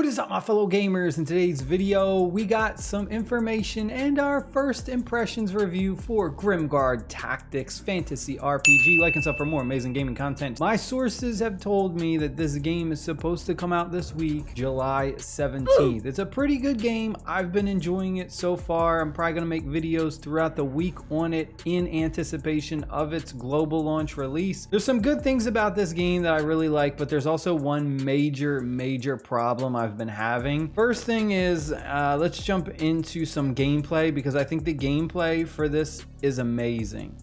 What is up, my fellow gamers? In today's video, we got some information and our first impressions review for Grimguard Tactics Fantasy RPG. Like and sub for more amazing gaming content. My sources have told me that this game is supposed to come out this week, July 17th. It's a pretty good game. I've been enjoying it so far. I'm probably gonna make videos throughout the week on it in anticipation of its global launch release. There's some good things about this game that I really like, but there's also one major problem I've been having. First thing is, let's jump into some gameplay because I think the gameplay for this is amazing.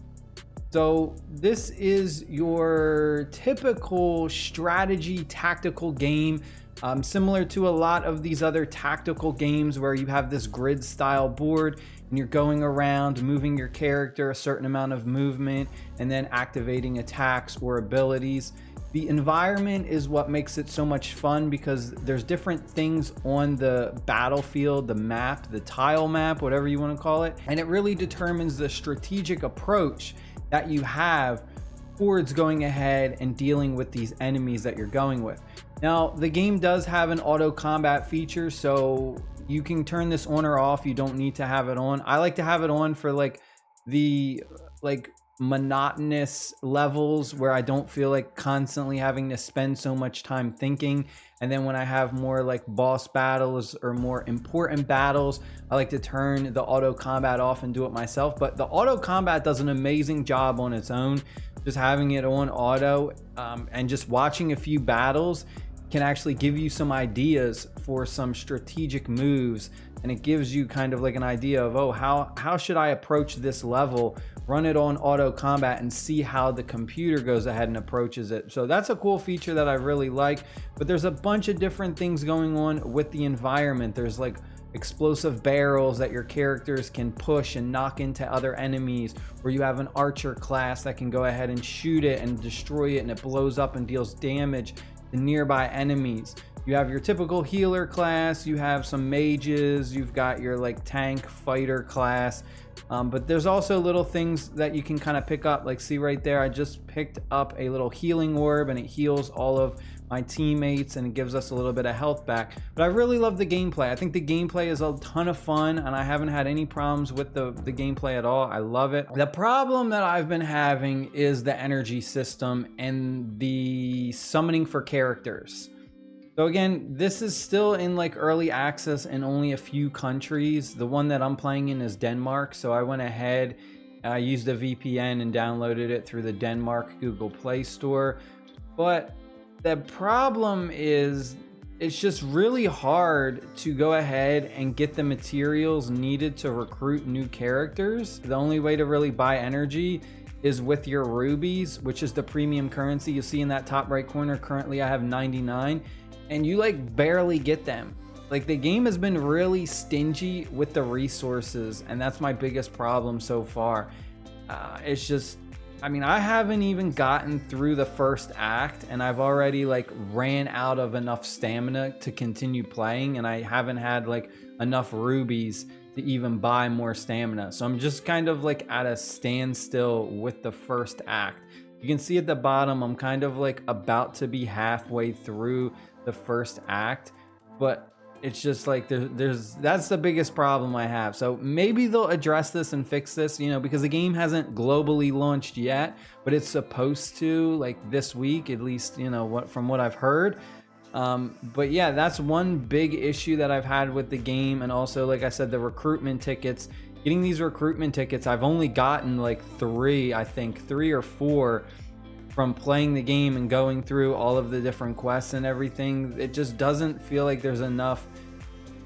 So this is your typical strategy tactical game, similar to a lot of these other tactical games where you have this grid style board and you're going around moving your character a certain amount of movement and then activating attacks or abilities. The environment is what makes it so much fun because there's different things on the battlefield, the map, the tile map, whatever you want to call it, and it really determines the strategic approach that you have towards going ahead and dealing with these enemies that you're going with. Now, the game does have an auto combat feature, so you can turn this on or off. You don't need to have it on. I like to have it on for the monotonous levels where I don't feel like constantly having to spend so much time thinking. And then when I have more like boss battles or more important battles, I like to turn the auto combat off and do it myself. But the auto combat does an amazing job on its own. Just having it on auto and just watching a few battles can actually give you some ideas for some strategic moves, and it gives you kind of like an idea of, oh, how should I approach this level, run it on auto combat and see how the computer goes ahead and approaches it. So that's a cool feature that I really like. But there's a bunch of different things going on with the environment. There's like explosive barrels that your characters can push and knock into other enemies, or you have an archer class that can go ahead and shoot it and destroy it and it blows up and deals damage to nearby enemies. You have your typical healer class, you have some mages, you've got your like tank fighter class, but there's also little things that you can kind of pick up. Like, see right there, I just picked up a little healing orb and it heals all of my teammates and it gives us a little bit of health back. But I really love the gameplay. I think the gameplay is a ton of fun and I haven't had any problems with the gameplay at all. I love it. The problem that I've been having is the energy system and the summoning for characters. So again, this is still in like early access in only a few countries. The one that I'm playing in is Denmark. So I went ahead, I used a VPN and downloaded it through the Denmark Google Play Store. But the problem is it's just really hard to go ahead and get the materials needed to recruit new characters. The only way to really buy energy is with your rubies, which is the premium currency. You see in that top right corner, currently I have 99. And you like barely get them. Like, the game has been really stingy with the resources, and that's my biggest problem so far. It's just, I mean, I haven't even gotten through the first act and I've already like ran out of enough stamina to continue playing, and I haven't had like enough rubies to even buy more stamina. So I'm just kind of like at a standstill with the first act. You can see at the bottom, I'm kind of like about to be halfway through the first act, but it's just like that's the biggest problem I have. So maybe they'll address this and fix this, you know, because the game hasn't globally launched yet, but it's supposed to, like, this week at least, you know, from what I've heard. But yeah, that's one big issue that I've had with the game. And also, like I said, the recruitment tickets. Getting these recruitment tickets, I've only gotten like three or four from playing the game and going through all of the different quests and everything. It just doesn't feel like there's enough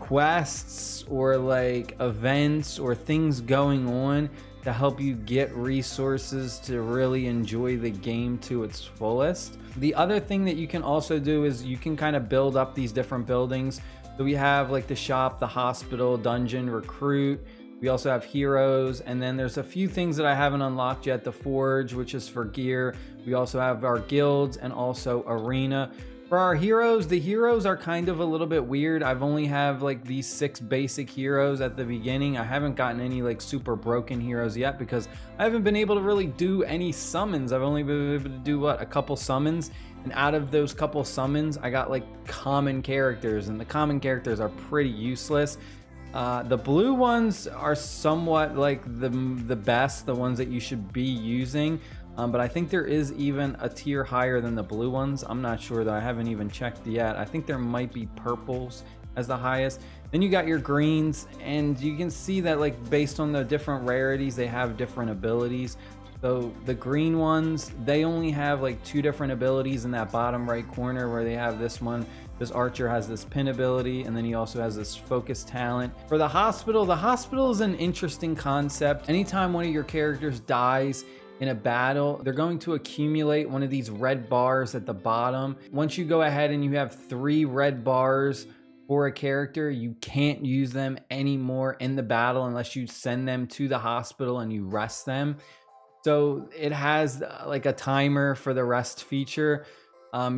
quests or like events or things going on to help you get resources to really enjoy the game to its fullest. The other thing that you can also do is you can kind of build up these different buildings. So we have like the shop, the hospital, dungeon, recruit. We also have heroes, and then there's a few things that I haven't unlocked yet. The forge, which is for gear. We also have our guilds and also arena. For our heroes, the heroes are kind of a little bit weird. I've only have like these 6 basic heroes at the beginning. I haven't gotten any like super broken heroes yet because I haven't been able to really do any summons. I've only been able to do what, a couple summons, and out of those couple summons I got like common characters, and the common characters are pretty useless. The blue ones are somewhat like the best, the ones that you should be using. But I think there is even a tier higher than the blue ones. I'm not sure though, I haven't even checked yet. I think there might be purples as the highest. Then you got your greens, and you can see that like based on the different rarities, they have different abilities. So the green ones, they only have like 2 different abilities in that bottom right corner, where they have this one. This archer has this pin ability, and then he also has this focus talent. For the hospital is an interesting concept. Anytime one of your characters dies in a battle, they're going to accumulate one of these red bars at the bottom. Once you go ahead and you have 3 red bars for a character, you can't use them anymore in the battle unless you send them to the hospital and you rest them. So it has like a timer for the rest feature.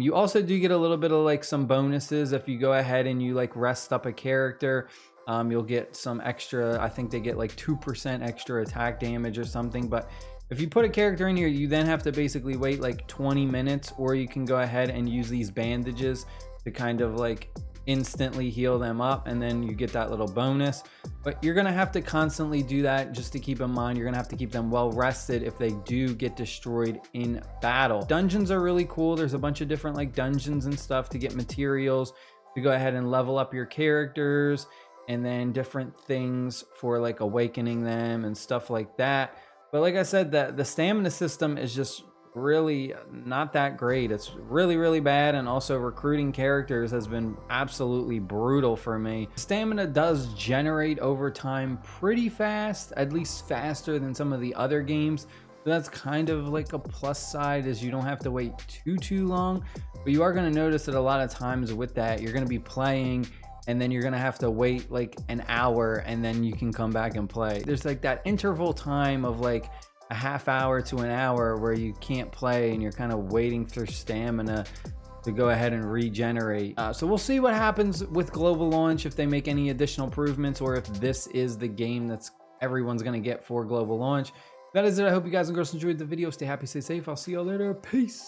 You also do get a little bit of like some bonuses if you go ahead and you like rest up a character. You'll get some extra, I think they get like 2% extra attack damage or something. But if you put a character in here, you then have to basically wait like 20 minutes, or you can go ahead and use these bandages to kind of like instantly heal them up, and then you get that little bonus. But you're gonna have to constantly do that, just to keep in mind. You're gonna have to keep them well rested if they do get destroyed in battle. Dungeons are really cool. There's a bunch of different like dungeons and stuff to get materials to go ahead and level up your characters, and then different things for like awakening them and stuff like that. But like I said, the stamina system is just really not that great. It's really bad, and also recruiting characters has been absolutely brutal for me. Stamina does generate over time pretty fast, at least faster than some of the other games. So that's kind of like a plus side, is you don't have to wait too long. But you are going to notice that a lot of times with that, you're going to be playing, and then you're gonna have to wait like an hour, and then you can come back and play. There's like that interval time of like a half hour to an hour where you can't play, and you're kind of waiting for stamina to go ahead and regenerate. So we'll see what happens with global launch, if they make any additional improvements, or if this is the game that's everyone's gonna get for global launch. That is it. I hope you guys and girls enjoyed the video. Stay happy, stay safe. I'll see y'all later. Peace.